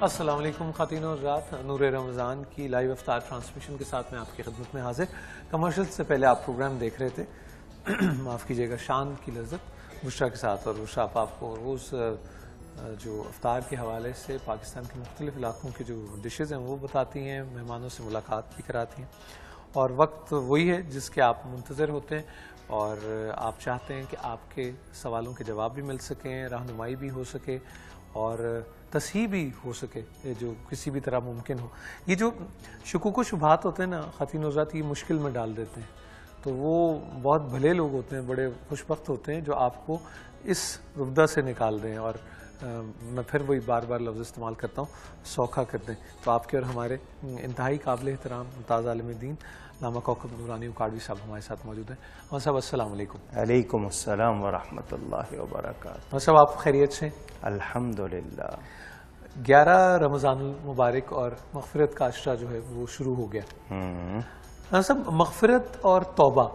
السلام علیکم خواتین اور حضرات، نور رمضان کی لائیو افطار ٹرانسمیشن کے ساتھ میں آپ کی خدمت میں حاضر۔ کمرشل سے پہلے آپ پروگرام دیکھ رہے تھے، معاف کیجیے گا، شان کی لذت بشرا کے ساتھ، اور بشرا آپ کو روز جو افطار کے حوالے سے پاکستان کے مختلف علاقوں کی جو ڈشز ہیں وہ بتاتی ہیں، مہمانوں سے ملاقات بھی کراتی ہیں، اور وقت وہی ہے جس کے آپ منتظر ہوتے ہیں اور آپ چاہتے ہیں کہ آپ کے سوالوں کے جواب بھی مل سکیں، رہنمائی بھی ہو سکے اور تصحیح بھی ہو سکے جو کسی بھی طرح ممکن ہو۔ یہ جو شکوک و شبہات ہوتے ہیں نا خواتین و حضرات، یہ مشکل میں ڈال دیتے ہیں، تو وہ بہت بھلے لوگ ہوتے ہیں، بڑے خوش بخت ہوتے ہیں جو آپ کو اس ربدہ سے نکال دیں، اور میں پھر وہی بار بار لفظ استعمال کرتا ہوں، سوکھا کر دیں۔ تو آپ کے اور ہمارے انتہائی قابل احترام ممتاز عالم دین علامہ کوکب نورانی اکاڑوی صاحب ہمارے ساتھ موجود ہیں۔ اور صاحب السلام علیکم۔ علیکم السلام ورحمۃ اللہ وبرکاتہ۔ اور صاحب آپ خیریت سے؟ الحمدللہ۔ 11 رمضان المبارک اور مغفرت کا عشرہ جو ہے وہ شروع ہو گیا۔ صاحب مغفرت اور توبہ،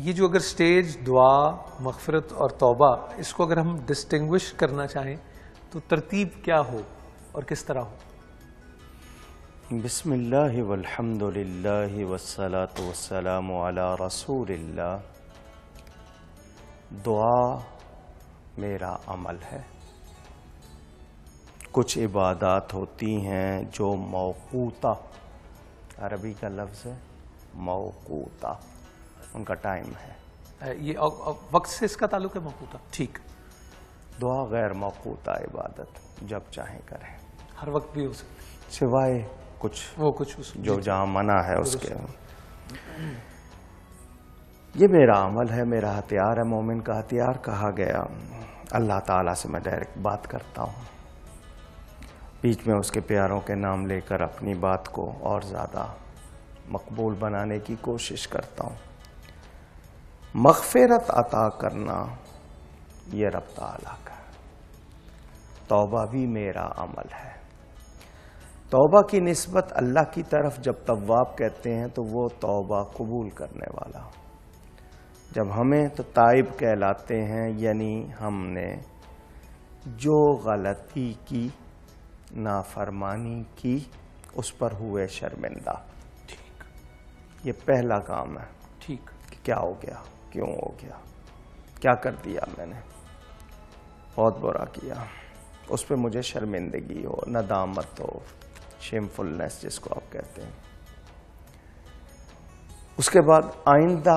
یہ جو اگر سٹیج دعا، مغفرت اور توبہ، اس کو اگر ہم ڈسٹنگوش کرنا چاہیں تو ترتیب کیا ہو اور کس طرح ہو؟ بسم اللہ والحمد للہ والصلاة والسلام علی رسول اللہ۔ دعا میرا عمل ہے۔ کچھ عبادات ہوتی ہیں جو موقوتہ، عربی کا لفظ ہے موقوتہ، ان کا ٹائم ہے، یہ وقت سے اس کا تعلق ہے موقوتہ؟ ٹھیک۔ دعا غیر موقوتہ عبادت، جب چاہیں کریں، ہر وقت بھی ہو سکتی، سوائے کچھ جو جہاں منع ہے اس کے۔ یہ میرا عمل ہے، میرا ہتھیار ہے، مومن کا ہتھیار کہا گیا۔ اللہ تعالیٰ سے میں ڈائریکٹ بات کرتا ہوں، بیچ میں اس کے پیاروں کے نام لے کر اپنی بات کو اور زیادہ مقبول بنانے کی کوشش کرتا ہوں۔ مغفرت عطا کرنا یہ رب تعالیٰ کا، توبہ بھی میرا عمل ہے۔ توبہ کی نسبت اللہ کی طرف جب تواب کہتے ہیں تو وہ توبہ قبول کرنے والا، جب ہمیں تو تائب کہلاتے ہیں، یعنی ہم نے جو غلطی کی، نافرمانی کی، اس پر ہوئے شرمندہ۔ ٹھیک، یہ پہلا کام ہے۔ ٹھیک، کہ کیا ہو گیا، کیوں ہو گیا، کیا کر دیا میں نے، بہت برا کیا، اس پہ مجھے شرمندگی ہو، ندامت ہو، شیمفلنس جس کو آپ کہتے ہیں۔ اس کے بعد آئندہ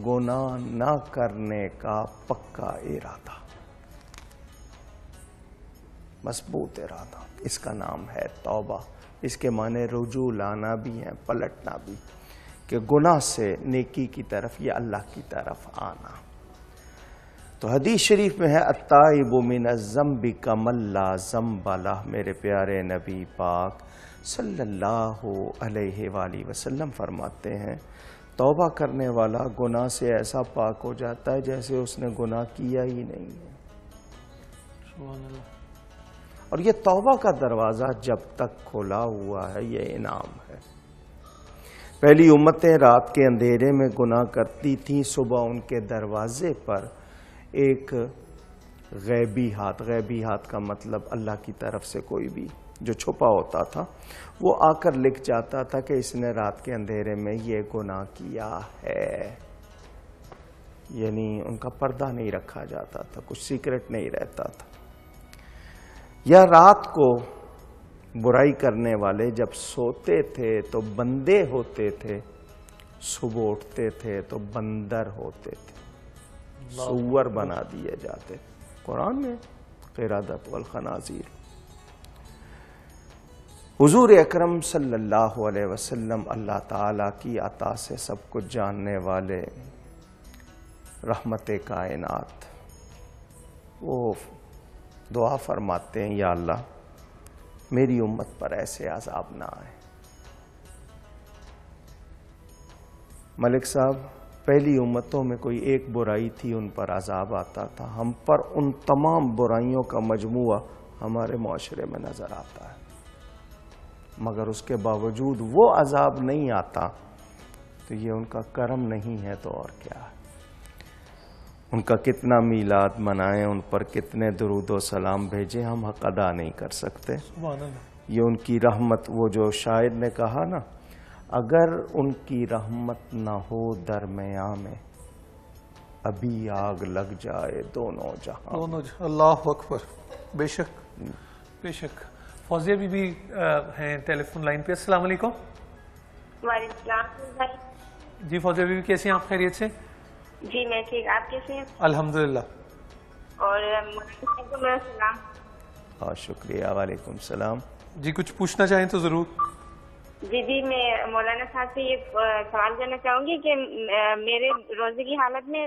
گناہ نہ کرنے کا پکا ارادہ، مضبوط ارادہ، اس کا نام ہے توبہ۔ اس کے معنی رجوع لانا بھی ہے، پلٹنا بھی، کہ گناہ سے نیکی کی طرف یا اللہ کی طرف آنا۔ تو حدیث شریف میں ہے التائب من الذنب کمن لا ذنب لہ، میرے پیارے نبی پاک صلی اللہ علیہ وآلہ وسلم فرماتے ہیں توبہ کرنے والا گناہ سے ایسا پاک ہو جاتا ہے جیسے اس نے گناہ کیا ہی نہیں ہے۔ سبحان اللہ۔ اور یہ توبہ کا دروازہ جب تک کھلا ہوا ہے یہ انعام ہے۔ پہلی امتیں رات کے اندھیرے میں گناہ کرتی تھیں، صبح ان کے دروازے پر ایک غیبی ہاتھ کا مطلب اللہ کی طرف سے کوئی بھی جو چھپا ہوتا تھا، وہ آ کر لکھ جاتا تھا کہ اس نے رات کے اندھیرے میں یہ گناہ کیا ہے۔ یعنی ان کا پردہ نہیں رکھا جاتا تھا، کچھ سیکرٹ نہیں رہتا تھا۔ یا رات کو برائی کرنے والے جب سوتے تھے تو بندے ہوتے تھے، صبح اٹھتے تھے تو بندر ہوتے تھے، سور بنا دیے جاتے۔ قرآن میں قرادت والخنازیر۔ حضور اکرم صلی اللہ علیہ وسلم اللہ تعالیٰ کی عطا سے سب کچھ جاننے والے، رحمت کائنات، وہ دعا فرماتے ہیں یا اللہ میری امت پر ایسے عذاب نہ آئے۔ ملک صاحب، پہلی امتوں میں کوئی ایک برائی تھی ان پر عذاب آتا تھا، ہم پر ان تمام برائیوں کا مجموعہ ہمارے معاشرے میں نظر آتا ہے، مگر اس کے باوجود وہ عذاب نہیں آتا تو یہ ان کا کرم نہیں ہے تو اور کیا ہے؟ ان کا کتنا میلاد منائیں، ان پر کتنے درود و سلام بھیجیں، ہم حق ادا نہیں کر سکتے. سبحان اللہ. یہ ان کی رحمت، وہ جو شاعر نے کہا نا، اگر ان کی رحمت نہ ہو درمیاں میں ابھی آگ لگ جائے دونوں جہاں. اللہ اکبر. بے شک بے شک. فوزیہ بی بی ہیں ٹیلی فون لائن پہ. السلام علیکم. وعلیکم السلام. جی فوزیہ بی بی کیسی ہیں آپ؟ خیریت سے؟ جی میں ٹھیک. آپ کیسے ہیں؟ الحمدللہ. اور میرا سلام. شکریہ. وعلیکم السلام. جی کچھ پوچھنا چاہیں تو ضرور. جی میں مولانا صاحب سے یہ سوال کرنا چاہوں گی کہ میرے روزے کی حالت میں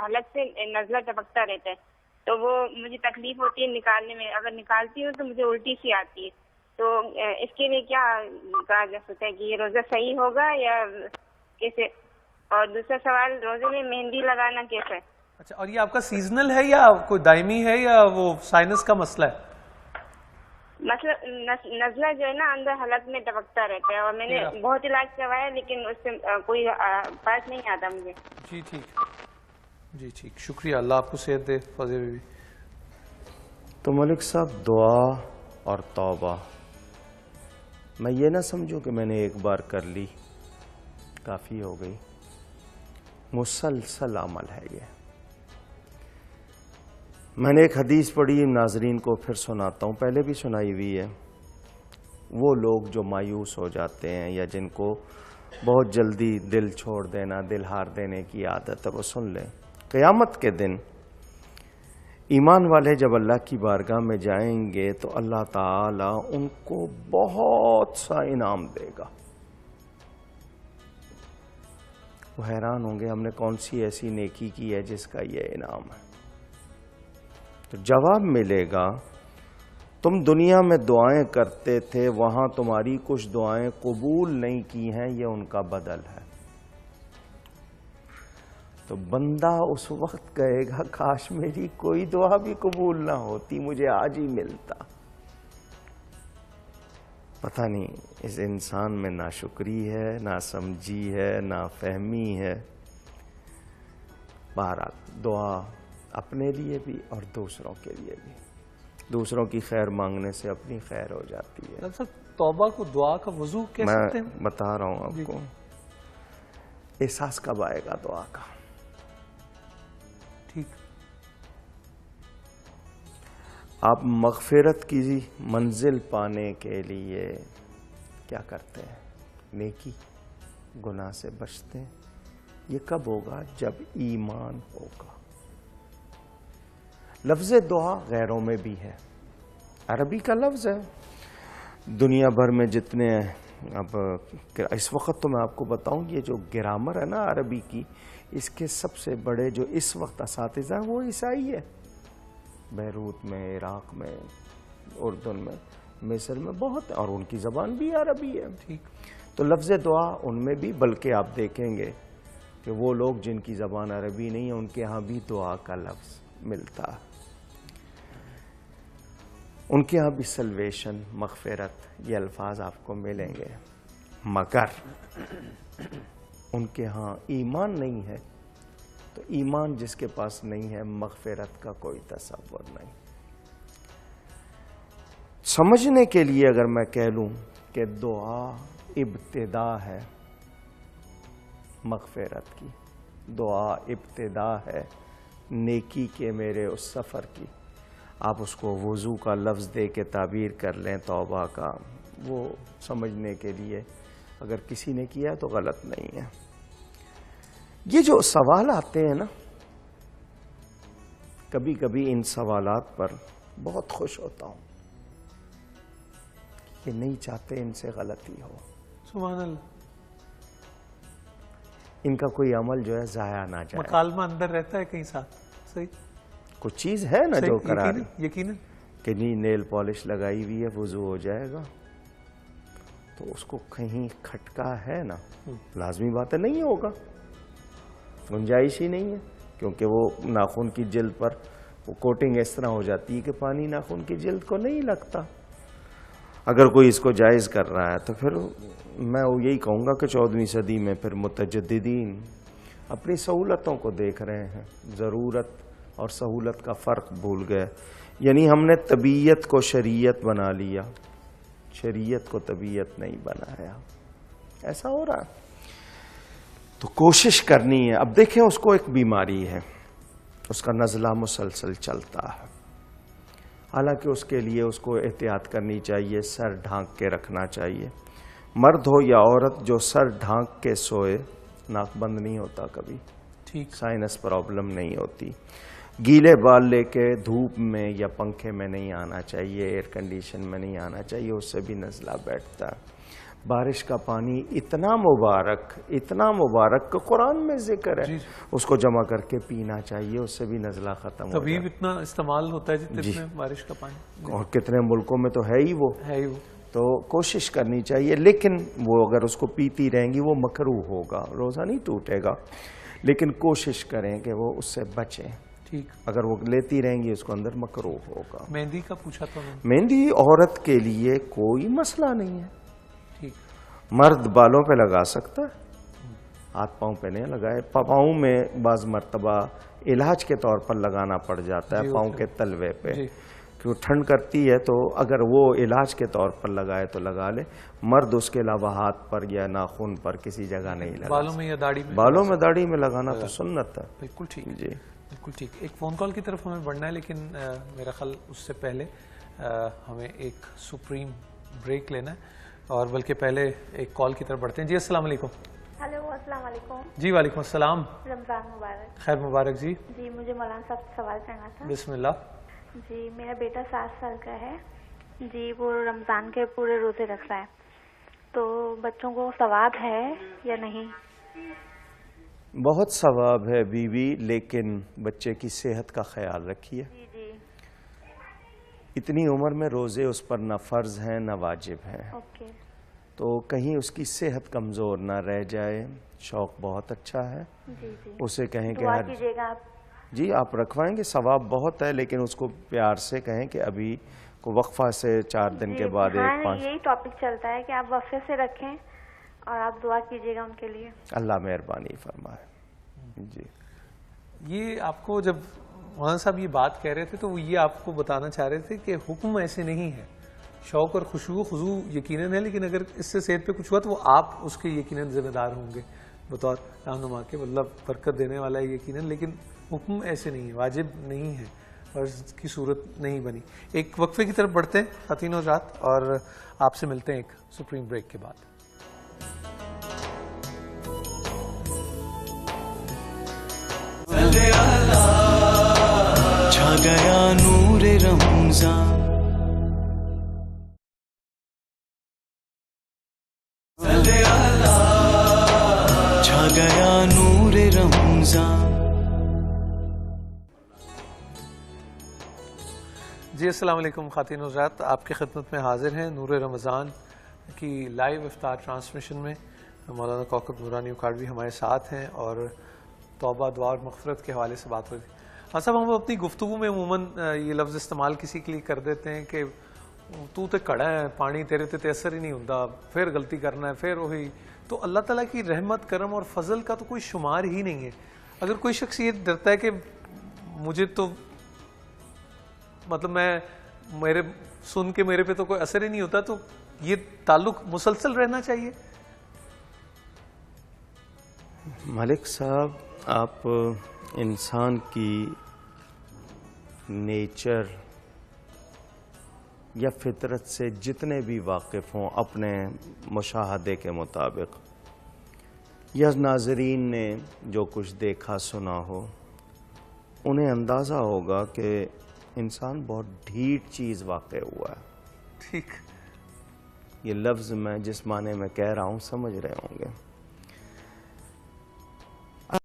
حلق سے نزلہ ٹپکتا رہتا ہے، تو وہ مجھے تکلیف ہوتی ہے نکالنے میں. اگر نکالتی ہوں تو مجھے الٹی سی آتی ہے. تو اس کے لیے کیا کہا جا سکتا ہے کہ یہ روزہ صحیح ہوگا یا کیسے؟ اور دوسرا سوال، روزے میں مہندی لگانا کیسا ہے؟ اچھا، اور یہ آپ کا سیزنل ہے یا کوئی دائمی ہے یا وہ سائنس کا مسئلہ ہے؟ مطلب نزلہ جو ہے نا اندر حلق میں ٹپکتا رہتا ہے، اور میں نے بہت علاج کروایا لیکن اس سے کوئی فرق نہیں آتا مجھے. جی ٹھیک. جی ٹھیک. شکریہ. اللہ آپ کو صحت دے فوزیہ بی بی. تو ملک صاحب، دعا اور توبہ میں یہ نہ سمجھوں کہ میں نے ایک بار کر لی کافی ہو گئی. مسلسل عمل ہے یہ. میں نے ایک حدیث پڑھی، ناظرین کو پھر سناتا ہوں، پہلے بھی سنائی ہوئی ہے. وہ لوگ جو مایوس ہو جاتے ہیں یا جن کو بہت جلدی دل چھوڑ دینا، دل ہار دینے کی عادت ہے، وہ سن لیں. قیامت کے دن ایمان والے جب اللہ کی بارگاہ میں جائیں گے تو اللہ تعالی ان کو بہت سا انعام دے گا. وہ حیران ہوں گے ہم نے کون سی ایسی نیکی کی ہے جس کا یہ انعام ہے. تو جواب ملے گا، تم دنیا میں دعائیں کرتے تھے، وہاں تمہاری کچھ دعائیں قبول نہیں کی ہیں، یہ ان کا بدل ہے. تو بندہ اس وقت کہے گا کاش میری کوئی دعا بھی قبول نہ ہوتی، مجھے آج ہی ملتا. پتہ نہیں اس انسان میں ناشکری ہے، ناسمجھی ہے، نافہمی ہے. بہرحال دعا اپنے لیے بھی اور دوسروں کے لیے بھی. دوسروں کی خیر مانگنے سے اپنی خیر ہو جاتی ہے. توبہ کو دعا کا وضو کہہ سکتے ہیں؟ میں بتا رہا ہوں آپ کو. احساس کب آئے گا دعا کا؟ ٹھیک. آپ مغفرت کی منزل پانے کے لیے کیا کرتے ہیں؟ نیکی، گناہ سے بچتے ہیں. یہ کب ہوگا؟ جب ایمان ہوگا. لفظ دعا غیروں میں بھی ہے، عربی کا لفظ ہے. دنیا بھر میں جتنے اب اس وقت تو میں آپ کو بتاؤں، یہ جو گرامر ہے نا عربی کی، اس کے سب سے بڑے جو اس وقت اساتذہ ہیں وہ عیسائی ہے. بیروت میں، عراق میں، اردن میں، مصر میں بہت، اور ان کی زبان بھی عربی ہے. ٹھیک. تو لفظ دعا ان میں بھی، بلکہ آپ دیکھیں گے کہ وہ لوگ جن کی زبان عربی نہیں ہے ان کے ہاں بھی دعا کا لفظ ملتا ہے. ان کے ہاں بھی سلویشن، مغفرت، یہ الفاظ آپ کو ملیں گے. مگر ان کے ہاں ایمان نہیں ہے. تو ایمان جس کے پاس نہیں ہے، مغفرت کا کوئی تصور نہیں. سمجھنے کے لیے اگر میں کہہ لوں کہ دعا ابتدا ہے مغفرت کی، دعا ابتدا ہے نیکی کے میرے اس سفر کی. آپ اس کو وضو کا لفظ دے کے تعبیر کر لیں توبہ کا، وہ سمجھنے کے لیے اگر کسی نے کیا تو غلط نہیں ہے. یہ جو سوال آتے ہیں نا، کبھی کبھی ان سوالات پر بہت خوش ہوتا ہوں کہ نہیں چاہتے ان سے غلطی ہو. سبحان اللہ. ان کا کوئی عمل جو ہے ضائع نہ جائے. مکالمہ اندر رہتا ہے کہیں ساتھ. صحیح. کچھ چیز ہے نا جو کرا رہی، یقیناً کہ نہیں نیل پالش لگائی ہوئی ہے وضو ہو جائے گا، تو اس کو کہیں کھٹکا ہے نا، لازمی بات ہے نہیں ہوگا، گنجائش ہی نہیں ہے. کیونکہ وہ ناخن کی جلد پر وہ کوٹنگ اس طرح ہو جاتی ہے کہ پانی ناخن کی جلد کو نہیں لگتا. اگر کوئی اس کو جائز کر رہا ہے تو پھر میں یہی کہوں گا کہ 14ویں صدی میں پھر متجددین اپنی سہولتوں کو دیکھ رہے ہیں، ضرورت اور سہولت کا فرق بھول گئے. یعنی ہم نے طبیعت کو شریعت بنا لیا، شریعت کو طبیعت نہیں بنایا. ایسا ہو رہا ہے. تو کوشش کرنی ہے. اب دیکھیں اس کو ایک بیماری ہے، اس کا نزلہ مسلسل چلتا ہے. حالانکہ اس کے لیے اس کو احتیاط کرنی چاہیے، سر ڈھانک کے رکھنا چاہیے. مرد ہو یا عورت، جو سر ڈھانک کے سوئے ناک بند نہیں ہوتا کبھی، ٹھیک. سائنس پرابلم نہیں ہوتی. گیلے بال لے کے دھوپ میں یا پنکھے میں نہیں آنا چاہیے، ایئر کنڈیشن میں نہیں آنا چاہیے، اس سے بھی نزلہ بیٹھتا ہے. بارش کا پانی اتنا مبارک کہ قرآن میں ذکر ہے، اس کو جمع کر کے پینا چاہیے، اس سے بھی نزلہ ختم ہو طبیب جائے. اتنا استعمال ہوتا ہے جتنے بارش کا پانی، اور کتنے ملکوں میں تو ہے ہی وہ. تو کوشش کرنی چاہیے. لیکن وہ اگر اس کو پیتی رہیں گی وہ مکروہ ہوگا، روزہ نہیں ٹوٹے گا، لیکن کوشش کریں کہ وہ اس سے بچیں. ٹھیک. اگر وہ لیتی رہیں گی اس کو اندر مکروہ ہوگا. مہندی کا پوچھا تھا میں. مہندی عورت کے لیے کوئی مسئلہ نہیں ہے. ٹھیک. مرد بالوں پہ لگا سکتا ہے، ہاتھ پاؤں پہ نہیں لگائے. پاؤں میں بعض مرتبہ علاج کے طور پر لگانا پڑ جاتا ہے، پاؤں کے تلوے پہ، کہ وہ ٹھنڈ کرتی ہے تو اگر وہ علاج کے طور پر لگائے تو لگا لے. مرد اس کے علاوہ ہاتھ پر یا ناخن پر کسی جگہ نہیں لگا. بالوں میں یا داڑھی میں؟ بالوں میں داڑھی میں لگانا تو سنت ہے. بالکل ٹھیک. جی بالکل ٹھیک. ایک فون کال کی طرف ہمیں بڑھنا ہے، لیکن میرا خیال اس سے پہلے ہمیں ایک سپریم بریک لینا ہے، اور بلکہ پہلے ایک کال کی طرف بڑھتے ہیں. جی السلام علیکم. ہیلو السلام علیکم. جی وعلیکم السلام. رمضان مبارک. خیر مبارک. جی جی مجھے مولانا صاحب سے سوال کرنا تھا. بسم اللہ. جی میرا بیٹا 7 سال کا ہے. جی وہ رمضان کے پورے روزے رکھ رہا ہے، تو بچوں کو ثواب ہے یا نہیں؟ بہت ثواب ہے بیوی، لیکن بچے کی صحت کا خیال رکھیے. جی جی. اتنی عمر میں روزے اس پر نہ فرض ہیں نہ واجب ہیں. اوکے. تو کہیں اس کی صحت کمزور نہ رہ جائے. شوق بہت اچھا ہے. جی جی. اسے کہیں کہ دعا کیجیے گا آپ. جی آپ رکھوائیں گے، ثواب بہت ہے، لیکن اس کو پیار سے کہیں کہ ابھی کو وقفہ سے 4 دن کے بعد ہاں 1-5. یہی ٹاپک چلتا ہے کہ آپ وقفے سے رکھیں اور آپ دعا کیجیے گا ان کے لیے. اللہ مہربانی فرمائے. جی یہ آپ کو جب مولانا صاحب یہ بات کہہ رہے تھے تو وہ یہ آپ کو بتانا چاہ رہے تھے کہ حکم ایسے نہیں ہے. شوق اور خضوع یقیناً ہے، لیکن اگر اس سے صحت پہ کچھ ہوا تو وہ آپ اس کے یقیناً ذمہ دار ہوں گے بطور رہنما کے. اللہ برکت دینے والا ہے یقیناً، لیکن حکم ایسے نہیں ہے، واجب نہیں ہے، فرض کی صورت نہیں بنی. ایک وقفے کی طرف بڑھتے ہیں خواتین و حضرات، اور آپ سے ملتے ہیں ایک سپریم بریک کے بعد. چھا گیا نور رمضان، چھا گیا نور رمضان. جی السلام علیکم خواتین و حضرات، آپ کی خدمت میں حاضر ہیں نور رمضان کی لائیو افطار ٹرانسمیشن میں. مولانا کوکب نورانی اکاڑوی ہمارے ساتھ ہیں، اور توبہ دعا اور مغفرت کے حوالے سے بات ہو رہی ہے. ہاں صاحب، ہم اپنی گفتگو میں عموماً یہ لفظ استعمال کسی کے لیے کر دیتے ہیں کہ تو تے کڑا ہے، پانی تیرے تے اثر ہی نہیں ہوتا، پھر غلطی کرنا ہے، پھر وہی. تو اللہ تعالیٰ کی رحمت، کرم اور فضل کا تو کوئی شمار ہی نہیں ہے. اگر کوئی شخص یہ ڈرتا ہے کہ مجھے تو مطلب میرے سن کے میرے پہ تو کوئی اثر ہی نہیں ہوتا، تو یہ تعلق مسلسل رہنا چاہیے. ملک صاحب، آپ انسان کی نیچر یا فطرت سے جتنے بھی واقف ہوں اپنے مشاہدے کے مطابق، یا ناظرین نے جو کچھ دیکھا سنا ہو، انہیں اندازہ ہوگا کہ انسان بہت ڈھیٹ چیز واقع ہوا ہے. ٹھیک. یہ لفظ میں جس معنی میں کہہ رہا ہوں سمجھ رہے ہوں گے.